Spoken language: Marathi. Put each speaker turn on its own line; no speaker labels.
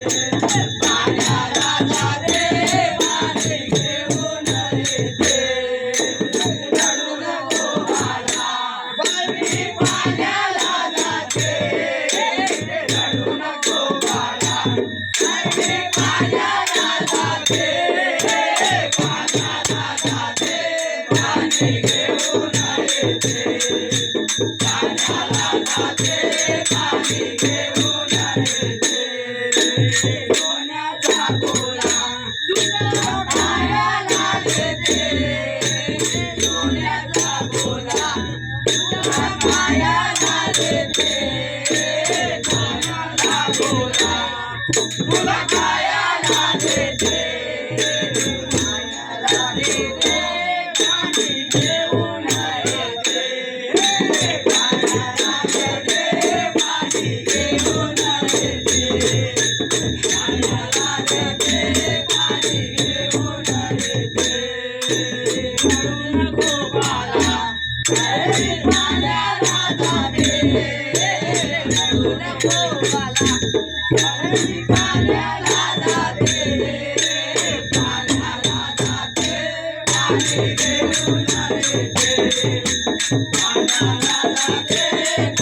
पाण्याला जाते पाणी घेऊन येते रडू नको बाळा बाई पाण्याला जाते रडू नको बाळा बाई पाण्याला जाते पाण्याला जाते पाणी घेऊन येते पाण्याला जाते पाणी घेऊन येते सोन्याचा गोळा तुला खायला देते सोन्याचा गोळा तुला खायला देते सोन्याचा गोळा तुला खायला देते खायला देते पाणी घेऊन येते खायला देते पाणी घेऊन येते पाण्याला देते पाणी घेऊन येते रडू नको बाळा बाई पाण्याला जाते रडू नको बाळा बाई पाण्याला जाते पाण्याला जाते पाणी घेऊन येते पाण्याला जाते